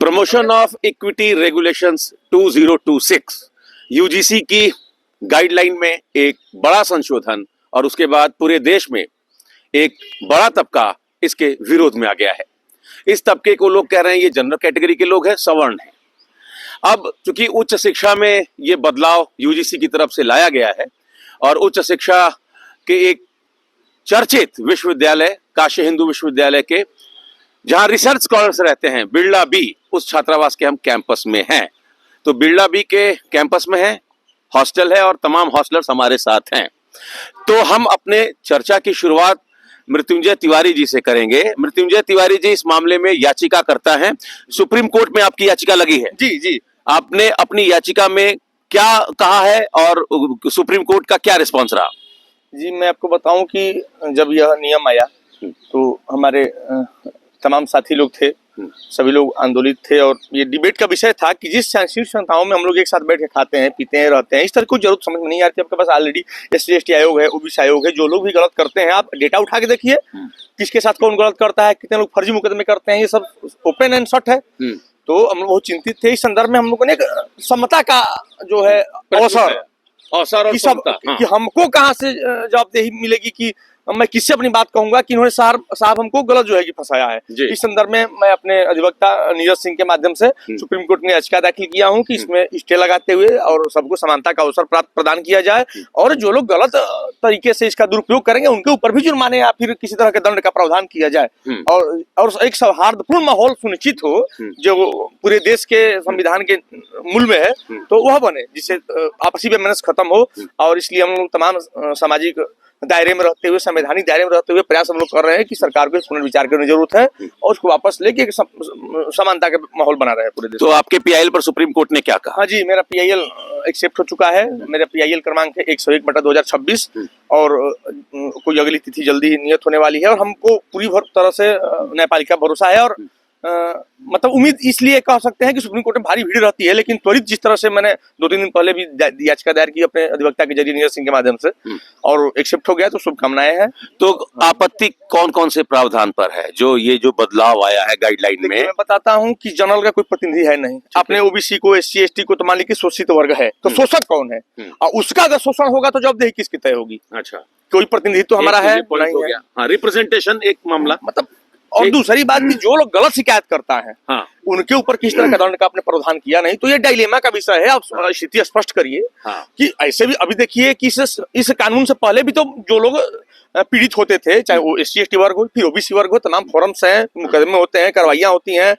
Promotion of equity regulations 2026 UGC की guideline में एक बड़ा संशोधन और उसके बाद पूरे देश में एक बड़ा तबका इसके विरोध में आ गया है। इस तबके को लोग कह रहे हैं ये जनरल कैटेगरी के लोग हैं, सवर्ण हैं। अब चूंकि उच्च शिक्षा में ये बदलाव यूजीसी की तरफ से लाया गया है और उच्च शिक्षा के एक चर्चित विश्वविद्यालय काशी हिंदू विश्वविद्यालय के जहां रिसर्च स्कॉलर्स रहते हैं बिरला बी, उस छात्रावास के हम कैंपस में हैं। तो बिरला बी के कैंपस में है, हॉस्टल है और तमाम हॉस्टलर्स हमारे साथ हैं। तो हम अपने चर्चा की शुरुआत मृत्युंजय तिवारी जी से करेंगे। मृत्युंजय तिवारी जी इस मामले में याचिका करता है, सुप्रीम कोर्ट में आपकी याचिका लगी है। जी जी, आपने अपनी याचिका में क्या कहा है और सुप्रीम कोर्ट का क्या रिस्पॉन्स रहा? जी मैं आपको बताऊं कि जब यह नियम आया तो हमारे तमाम साथी लोग थे, सभी लोग आंदोलित थे और ये डिबेट का विषय था कि जिस शैक्षणिक संस्थाओं में हम लोग एक साथ बैठ के खाते हैं, पीते हैं, रहते हैं, इस तरह कोई जरूरत समझ में नहीं आती। आपके पास ऑलरेडी SC/ST आयोग है, OBC आयोग है, जो लोग भी गलत करते हैं आप डेटा उठा के देखिए किसके साथ कौन गलत करता है, कितने लोग फर्जी मुकदमे करते हैं, ये सब ओपन एंड शॉर्ट है। तो हम लोग बहुत चिंतित थे। इस संदर्भ में हम लोगों ने एक समता का जो है अवसर कि हमको कहाँ से जवाबदेही मिलेगी कि मैं किससे अपनी बात कहूंगा कि इन्होंने साहब हमको गलत जो है कि फंसाया है। इस संदर्भ में मैं अपने अधिवक्ता नीरज सिंह के माध्यम से सुप्रीम कोर्ट में याचिका दाखिल किया हूं कि इसमें स्टे लगाते हुए और सबको समानता का अवसर प्रदान किया जाए और जो लोग गलत तरीके से इसका दुरुपयोग करेंगे उनके ऊपर भी जुर्माने या फिर किसी तरह के दंड का प्रावधान किया जाए और एक सौहार्दपूर्ण माहौल सुनिश्चित हो जो पूरे देश के संविधान के मूल में है तो वह बने, जिससे आपसी बेमनस खत्म हो। और इसलिए हम लोग तमाम सामाजिक दायरे में रहते हुए, संवैधानिक दायरे में रहते हुए प्रयास हम लोग कर रहे हैं कि सरकार को पुनर्विचार करने की जरूरत है और उसको वापस लेके एक समानता का माहौल बना रहे हैं पूरे देश। तो आपके PIL पर सुप्रीम कोर्ट ने क्या कहा? हाँ जी, मेरा PIL एक्सेप्ट हो चुका है। मेरा PIL क्रमांक है 101/2026 और कोई अगली तिथि जल्दी ही नियत होने वाली है और हमको पूरी तरह से न्यायपालिका भरोसा है और मतलब उम्मीद इसलिए कह सकते हैं कि सुप्रीम कोर्ट में भारी भीड़ रहती है, लेकिन त्वरित जिस तरह से मैंने 2-3 दिन पहले भी याचिका दायर की अपने अधिवक्ता के जरिए नीरज सिंह के माध्यम से और एक्सेप्ट हो गया, तो शुभकामनाएं हैं। तो आपत्ति कौन कौन से प्रावधान पर है जो बदलाव आया है गाइडलाइन में? मैं बताता हूं कि जनरल का कोई प्रतिनिधि है नहीं। आपने OBC को, SC/ST को तो मान लीजिए शोषित वर्ग है, तो शोषक कौन है और उसका अगर शोषण होगा तो जवाबदेही किसकी तय होगी? अच्छा, कोई प्रतिनिधित्व तो हमारा है नहीं है। हाँ, रिप्रेजेंटेशन एक मामला मतलब। और दूसरी बात कि जो लोग गलत शिकायत करता है उनके ऊपर किस तरह का दंड का आपने प्रावधान किया नहीं, तो ये डायलेमा का विषय है। आप स्थिति स्पष्ट करिए कि ऐसे भी अभी देखिए कि इस कानून से पहले भी तो जो लोग पीड़ित होते थे, चाहे वो SC/ST वर्ग हो फिर OBC वर्ग हो, तमाम फोरम्स हैं, मुकदमे होते हैं, कार्रवाइयां होती हैं,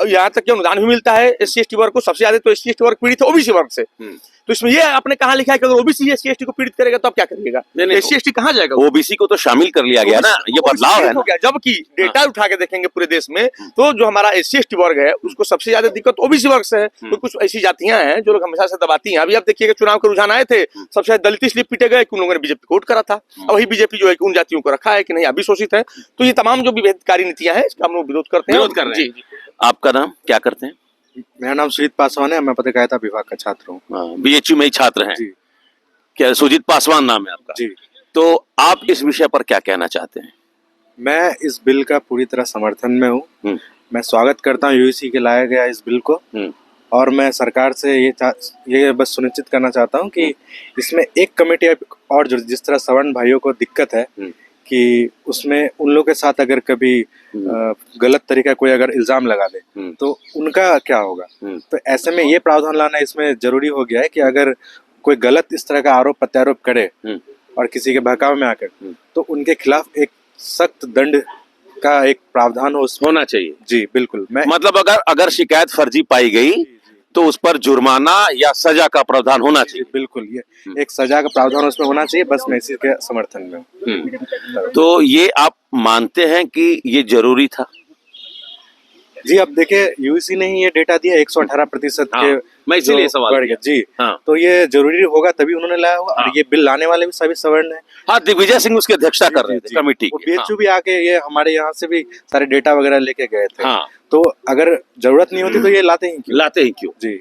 यहाँ तक कि अनुदान भी मिलता है SC/ST वर्ग को। सबसे ज्यादा तो SC/ST वर्ग पीड़ित है OBC वर्ग से। तो इसमें ये आपने कहा लिखा है कि अगर OBC SC/ST को पीड़ित करेगा तो आप क्या करिएगा? SC/ST कहाँ जाएगा? OBC को तो शामिल कर लिया गया ना, ये बदलाव है ना। जबकि डेटा उठा के देखेंगे पूरे देश में तो जो हमारा SC/ST वर्ग है उसको सबसे ज्यादा दिक्कत OBC वर्ग से है। तो कुछ ऐसी जातियां हैं जो लोग हमेशा से दबाती हैं। अभी आप देखिएगा चुनाव के रुझान आए थे, सबसे ज्यादा दलित इसलिए पीटे गए कि उन लोगों ने BJP को वोट करा था और वही BJP जो है उन जातियों को रखा है कि नहीं आप भी शोषित है। तो ये तमाम जो विभेदकारी नीतियां हैं इसका हम लोग विरोध करते हैं। जी, आपका नाम क्या करते हैं? मेरा नाम सुजीत पासवान है, मैं पत्रकारिता विभाग का छात्र हूँ। BHU में ही छात्र हैं? क्या सुजीत पासवान नाम है आपका? जी। तो आप इस विषय पर क्या कहना चाहते हैं? मैं इस बिल का पूरी तरह समर्थन में हूँ। मैं स्वागत करता हूँ UGC के लाया गया इस बिल को और मैं सरकार से ये बस सुनिश्चित करना चाहता हूँ कि इसमें एक कमेटी और जिस तरह सवर्ण भाइयों को दिक्कत है कि उसमें उन लोगों के साथ अगर कभी गलत तरीका कोई अगर इल्जाम लगा दे तो उनका क्या होगा। तो ऐसे में ये प्रावधान लाना इसमें जरूरी हो गया है कि अगर कोई गलत इस तरह का आरोप प्रत्यारोप करे और किसी के बहकावे में आकर तो उनके खिलाफ एक सख्त दंड का एक प्रावधान होना चाहिए। जी बिल्कुल। मतलब अगर शिकायत फर्जी पाई गई तो उस पर जुर्माना या सजा का प्रावधान होना चाहिए। बिल्कुल, ये एक सजा का प्रावधान उसमें होना चाहिए। बस मैं इसी के समर्थन में। तो ये आप मानते हैं कि ये जरूरी था? जी, अब देखिए UGC ने ही ये डेटा दिया 118% के, मैं इसीलिए सवाल बढ़ गया। जी तो ये जरूरी होगा तभी उन्होंने लाया होगा और ये बिल लाने वाले भी सभी सवर्ण हैं। हाँ, दिग्विजय सिंह उसकी अध्यक्षता कर रहे थे कमेटी की। BHU भी आके ये हमारे यहाँ से भी सारे डेटा वगैरह लेके गए थे। तो अगर जरूरत नहीं होती तो ये लाते ही क्यों? जी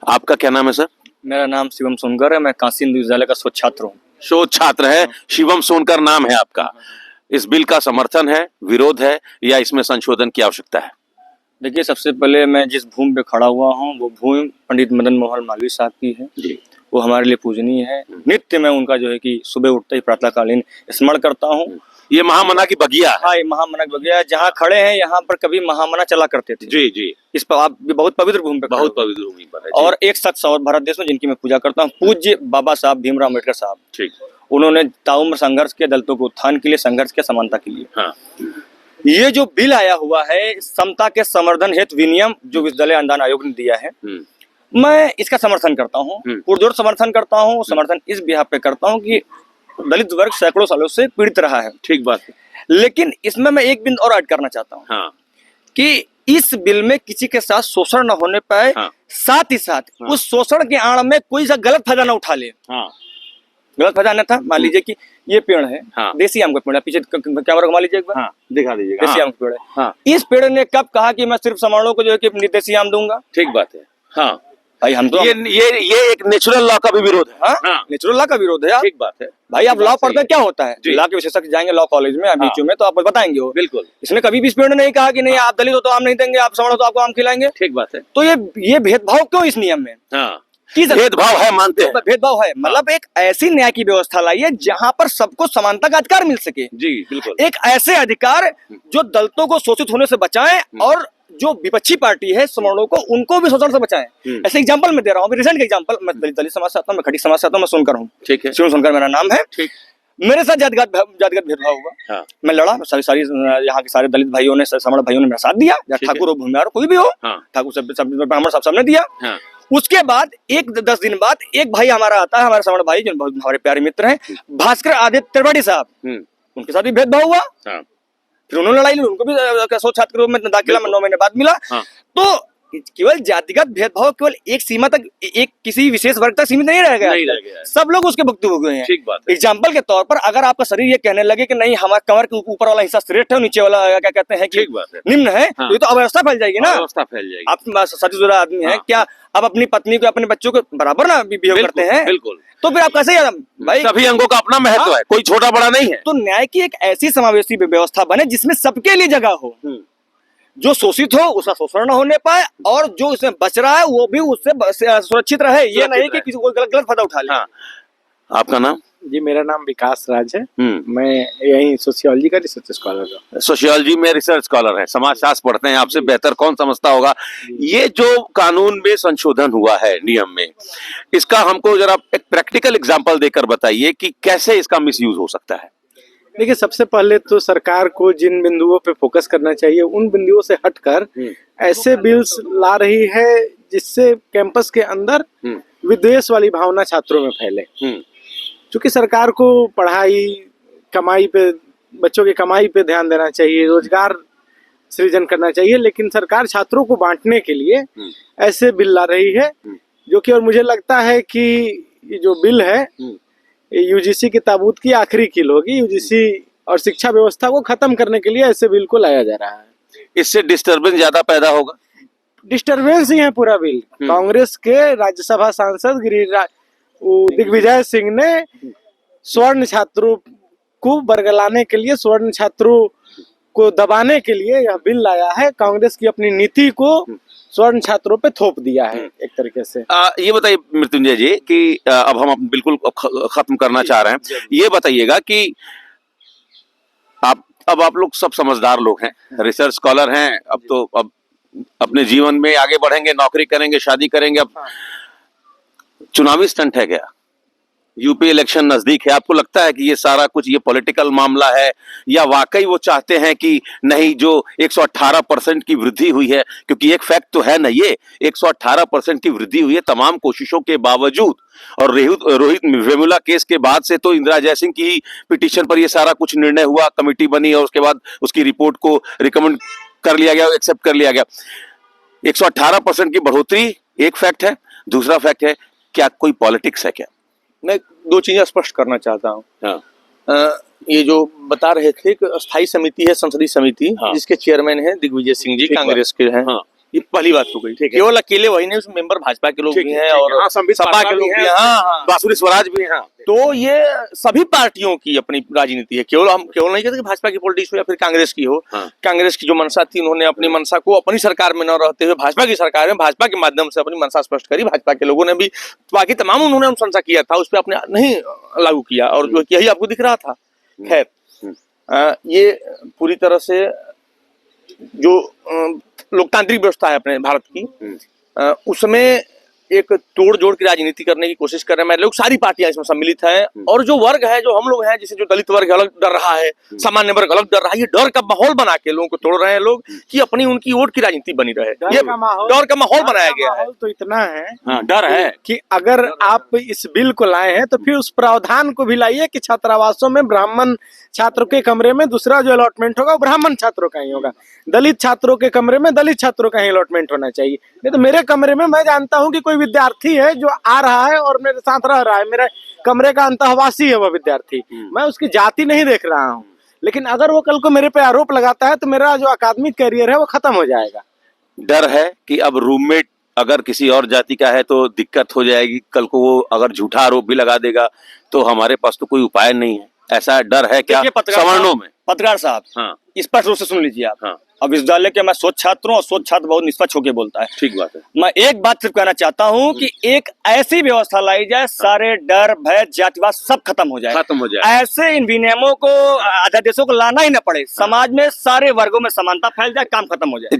आपका क्या नाम है सर? मेरा नाम शिवम सोनकर है, मैं काशी हिंदू विद्यालय का शोध छात्र हूँ। शोध छात्र है, शिवम सोनकर नाम है आपका। इस बिल का समर्थन है, विरोध है या इसमें संशोधन की आवश्यकता है? देखिए, सबसे पहले मैं जिस भूमि पे खड़ा हुआ हूँ वो भूमि पंडित मदन मोहन मालवीय साहब की है जी। वो हमारे लिए पूजनीय है। नित्य मैं उनका जो है कि सुबह उठते ही प्रातःकालीन स्मरण करता हूँ। ये महामना की बगिया है। हाँ, ये महामना की बगिया है। जहाँ खड़े हैं यहाँ पर कभी महामना चला करते थे। जी जी, इस पर आप बहुत पवित्र भूमि पे खड़े बहुत हो। पवित्र भूमि पर है जी। और एक शख्स और भारत देश में जिनकी मैं पूजा करता हूँ, पूज्य बाबा साहब भीमराव अम्बेडकर साहब। ठीक। उन्होंने ताउम्र संघर्ष किया, दलितों के उत्थान के लिए, संघर्ष किया, समानता के लिए। हाँ। ये जो बिल आया हुआ है समता के संवर्धन हेतु विनियम जो विश्वविद्यालय अनुदान आयोग ने दिया है, मैं इसका समर्थन करता हूँ, पुरजोर समर्थन करता हूँ। समर्थन इस बिहाफ पे करता हूँ कि दलित वर्ग सैकड़ों सालों से पीड़ित रहा है। ठीक बात है। लेकिन इसमें मैं एक बिंदु और ऐड करना चाहता हूँ। हाँ। कि इस बिल में किसी के साथ शोषण न होने पाए। हाँ। साथ ही साथ उस शोषण के आड़ में कोई सा गलत फायदा न उठा ले। हाँ। गलत फायदा न था। मान लीजिए कि ये पेड़ है, हाँ। देसी आम का पेड़ है, पीछे कैमरा घुमा लीजिए एक बार। हाँ, दिखा दीजिएगा। देसी हाँ। आम का पेड़ है। हाँ। इस पेड़ ने कब कहा कि मैं सिर्फ समारोह को जो है कि देसी आम दूंगा? ठीक बात है। हाँ भाई हम तो ये एक नेचुरल लॉ का भी विरोध है। हाँ, नेचुरल लॉ का विरोध है यार। ठीक बात है भाई आप लॉ पढ़ते हैं, क्या होता है? जी। लॉ के विशेषज्ञ जाएंगे लॉ कॉलेज में बीचू में, तो आप बताएंगे वो। बिल्कुल। इसने कभी भी इस पेड़ ने नहीं कहा कि नहीं आप दलित हो तो आम नहीं देंगे, आप सवर्ण हो तो आपको आम खिलाएंगे। ठीक बात है। तो ये भेदभाव क्यों इस नियम में? हाँ, किस भेदभाव है, मानते हैं। भेदभाव है, मतलब एक ऐसी न्याय की व्यवस्था लाइए जहां पर सबको समानता का अधिकार मिल सके। जी बिल्कुल। एक ऐसे अधिकार जो दलितों को शोषित होने से बचाएं और जो विपक्षी पार्टी है सवर्णों को उनको भी शोषण से बचाएं। ऐसे एग्जांपल मैं दे रहा हूँ, रिसेंट एग्जांपल। मैं दलित समाज से आता हूँ, मैं खड़ी समाज से आता हूँ, मैं सुनकर हूँ। ठीक है। सुनकर मेरा नाम है। ठीक। मेरे साथ जातिगत भेदभाव हुआ। हाँ। मैं लड़ा, सारी यहाँ के सारे दलित भाइयों ने, सवर्ण भाइयों ने मेरा साथ दिया, या ठाकुर हो, भूमिहार कोई भी हो। हाँ। ठाकुर ब्राह्मण सबने दिया। हाँ। उसके बाद 10 दिन बाद एक भाई हमारा आता है, हमारे सवर्ण भाई जो बहुत हमारे प्यारे मित्र हैं, भास्कर आदित्य त्रिपाठी साहब, उनके साथ भी भेदभाव हुआ। हाँ। फिर उन्होंने लड़ाई ली, उनको भी 100 छात्र के रूप में दाखिला 9 महीने बाद मिला। हाँ। तो केवल जातिगत भेदभाव केवल एक सीमा तक, एक किसी विशेष वर्ग तक सीमित नहीं रह गया। सब लोग उसके भुगते हुए हैं। ठीक बात है। एग्जाम्पल के तौर पर अगर आपका शरीर ये कहने लगे कि नहीं हमारे कमर के ऊपर वाला हिस्सा श्रेष्ठ है, नीचे वाला क्या कहते हैं कि निम्न है, तो ये तो अव्यवस्था फैल जाएगी ना। अव्यवस्था फैल जाएगी। आप शादीशुदा आदमी है, क्या आप अपनी पत्नी को, अपने बच्चों को बराबर ना बिहेव करते हैं? बिल्कुल। तो फिर आप कैसे भाई? सभी अंगों का अपना महत्व है, कोई छोटा बड़ा नहीं है। तो न्याय की एक ऐसी समावेशी व्यवस्था बने जिसमें सबके लिए जगह हो। जो शोषित हो उसका शोषण न होने पाए, और जो इसमें बच रहा है वो भी उससे सुरक्षित रहे। ये नहीं कि किसी को गलत फायदा उठा ले। हाँ। आपका नाम? जी, मेरा नाम विकास राज है। मैं यही सोशियोलॉजी का रिसर्च स्कॉलर हूँ। सोशियोलॉजी में रिसर्च स्कॉलर है, समाजशास्त्र पढ़ते हैं, आपसे बेहतर कौन समझता होगा। ये जो कानून में संशोधन हुआ है नियम में, इसका हमको जरा एक प्रैक्टिकल एग्जांपल देकर बताइए कि कैसे इसका मिसयूज हो सकता है। देखिए, सबसे पहले तो सरकार को जिन बिंदुओं पे फोकस करना चाहिए उन बिंदुओं से हटकर ऐसे बिल्स ला रही है जिससे कैंपस के अंदर विद्वेष वाली भावना छात्रों में फैले। क्योंकि सरकार को पढ़ाई, कमाई पे, बच्चों की कमाई पे ध्यान देना चाहिए, रोजगार सृजन करना चाहिए, लेकिन सरकार छात्रों को बांटने के लिए ऐसे बिल ला रही है जो कि, और मुझे लगता है कि ये जो बिल है यूजीसी की ताबूत की आखिरी कील होगी। यूजीसी और शिक्षा व्यवस्था को खत्म करने के लिए ऐसे बिल को लाया जा रहा है। इससे डिस्टर्बेंस ज्यादा पैदा होगा। डिस्टर्बेंस ही है पूरा बिल। कांग्रेस के राज्यसभा सांसद दिग्विजय सिंह ने स्वर्ण छात्रों को बरगलाने के लिए, स्वर्ण छात्रों को दबाने के लिए यह बिल लाया है। कांग्रेस की अपनी नीति को स्वर्ण छात्रों पे थोप दिया है एक तरीके से। ये बताइए मृत्युंजय जी कि अब हम बिल्कुल खत्म करना चाह रहे हैं। ये बताइएगा कि आप लोग सब समझदार लोग हैं, रिसर्च स्कॉलर हैं, अब अपने जीवन में आगे बढ़ेंगे, नौकरी करेंगे, शादी करेंगे। अब चुनावी स्टंट है क्या? यूपी इलेक्शन नजदीक है, आपको लगता है कि ये सारा कुछ ये पॉलिटिकल मामला है, या वाकई वो चाहते हैं कि नहीं, जो 118% की वृद्धि हुई है, क्योंकि एक फैक्ट तो है ना, ये 118% की वृद्धि हुई है तमाम कोशिशों के बावजूद, और रोहित वेमुला केस के बाद से तो इंदिरा जयसिंह की पिटीशन पर ये सारा कुछ निर्णय हुआ, कमेटी बनी और उसके बाद उसकी रिपोर्ट को रिकमेंड कर लिया गया, एक्सेप्ट कर लिया गया। 118% की बढ़ोतरी एक फैक्ट है, दूसरा फैक्ट है क्या कोई पॉलिटिक्स है क्या? मैं 2 चीजें स्पष्ट करना चाहता हूँ। हाँ। ये जो बता रहे थे कि स्थायी समिति है, संसदीय समिति, हाँ। जिसके चेयरमैन हैं दिग्विजय सिंह जी, कांग्रेस के हैं। हाँ। ये पहली बात तो गई ठीक है। केवल अकेले वही नहीं, उसमें मेंबर भाजपा के लोग ठीक भी है, हैं ठीक है। और हाँ, संबित सपा पात्रा के लोग भी भी हैं, हैं। हाँ। बांसुरी स्वराज भी है। तो ये सभी पार्टियों की अपनी राजनीति है, हम केवल नहीं कहते कि भाजपा की पॉलिटिक्स हो या फिर कांग्रेस की हो। हाँ। कांग्रेस की जो मंशा थी, उन्होंने अपनी मंशा को अपनी सरकार में न रहते हुए भाजपा की सरकार में भाजपा के माध्यम से अपनी मंशा स्पष्ट करी। भाजपा के लोगों ने भी बाकी तमाम उन्होंने अनुशंसा किया था, उस पर अपने नहीं लागू किया और जो यही आपको दिख रहा था। खैर, ये पूरी तरह से जो लोकतांत्रिक व्यवस्था है अपने भारत की, उसमें एक तोड़ जोड़ की राजनीति करने की कोशिश कर रहे हैं लोग। सारी पार्टियां इसमें सम्मिलित हैं और जो वर्ग है, जो हम लोग हैं, जैसे जो दलित वर्ग अलग डर रहा है, सामान्य वर्ग अलग डर रहा है, ये डर का माहौल बना के लोगों को तोड़ रहे हैं लोग कि अपनी उनकी वोट की राजनीति बनी रहे। ये डर का माहौल बनाया गया है। तो इतना है हाँ, डर है कि अगर आप इस बिल को लाए हैं तो फिर उस प्रावधान को भी लाइए कि छात्रावासों में ब्राह्मण छात्रों के कमरे में दूसरा जो अलॉटमेंट होगा वो ब्राह्मण छात्रों का ही होगा, दलित छात्रों के कमरे में दलित छात्रों का ही अलॉटमेंट होना चाहिए। नहीं तो मेरे कमरे में मैं जानता हूं कि कोई विद्यार्थी है जो आ रहा है और मेरे साथ रह रहा है, मेरे कमरे का अंतःवासी है वह विद्यार्थी, मैं उसकी जाति नहीं देख रहा हूँ, लेकिन अगर वो कल को मेरे पे आरोप लगाता है तो मेरा जो अकादमिक करियर है वो खत्म हो जाएगा। डर है कि अब रूममेट अगर किसी और जाति का है तो दिक्कत हो जाएगी, कल को वो अगर झूठा आरोप भी लगा देगा तो हमारे पास तो कोई उपाय नहीं है। ऐसा डर है क्या देखिए पत्रकार सवर्णों में? पत्रकार साहब, हाँ, स्पष्ट रूप से सुन लीजिए आप। हाँ। अब विश्वविद्यालय के मैं स्वच्छ छात्र हूँ और स्वच्छ छात्र बहुत निष्पक्ष होकर बोलता है। ठीक बात है। मैं एक बात सिर्फ कहना चाहता हूँ कि एक ऐसी व्यवस्था लाई जाए, सारे डर भय जातिवाद सब खत्म हो जाए, खत्म हो जाए। ऐसे इन विनियमों को अध्यादेशों को लाना ही न पड़े, समाज में सारे वर्गों में समानता फैल जाए, काम खत्म हो जाए।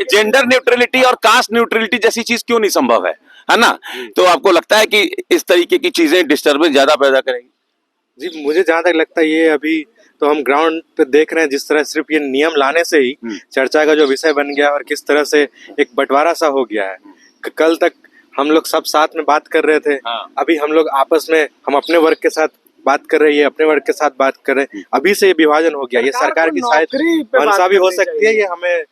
जेंडर न्यूट्रलिटी और कास्ट न्यूट्रलिटी जैसी चीज क्यों नहीं संभव है ना? तो आपको लगता है कि इस तरीके की चीजें डिस्टर्बेंस ज्यादा पैदा करेगी? जी, मुझे जहाँ तक लगता है ये अभी तो हम ग्राउंड पे देख रहे हैं, जिस तरह सिर्फ ये नियम लाने से ही चर्चा का जो विषय बन गया और किस तरह से एक बंटवारा सा हो गया है। कल तक हम लोग सब साथ में बात कर रहे थे, अभी हम लोग आपस में हम अपने वर्ग के साथ बात कर रहे हैं, ये अपने वर्ग के साथ बात कर रहे हैं, अभी से ये विभाजन हो गया। ये सरकार की शायद मंशा भी हो सकती है, ये हमें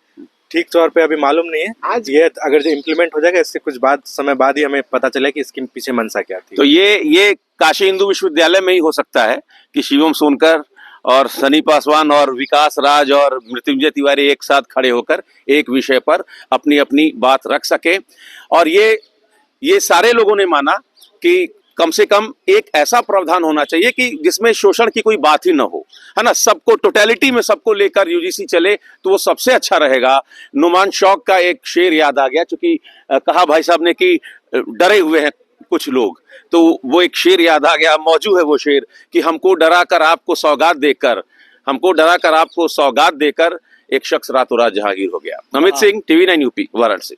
ठीक तौर पे अभी मालूम नहीं है। आज ये अगर जो इम्प्लीमेंट हो जाएगा इससे कुछ समय बाद ही हमें पता चले कि इसके पीछे मंशा क्या थी। तो ये काशी हिंदू विश्वविद्यालय में ही हो सकता है कि शिवम सोनकर और सनी पासवान और विकास राज और मृत्युंजय तिवारी एक साथ खड़े होकर एक विषय पर अपनी अपनी बात रख सके। और ये सारे लोगों ने माना कि कम से कम एक ऐसा प्रावधान होना चाहिए कि जिसमें शोषण की कोई बात ही न हो, है ना? सबको टोटलिटी में सबको लेकर यूजीसी चले तो वो सबसे अच्छा रहेगा। नुमान शौक का एक शेर याद आ गया, क्योंकि कहा भाई साहब ने कि डरे हुए हैं कुछ लोग, तो वो एक शेर याद आ गया, मौजू है वो शेर कि हमको डरा कर आपको सौगात देकर एक शख्स रातों रात जहांगीर हो गया। Amit Singh, TV9 UP, Varanasi.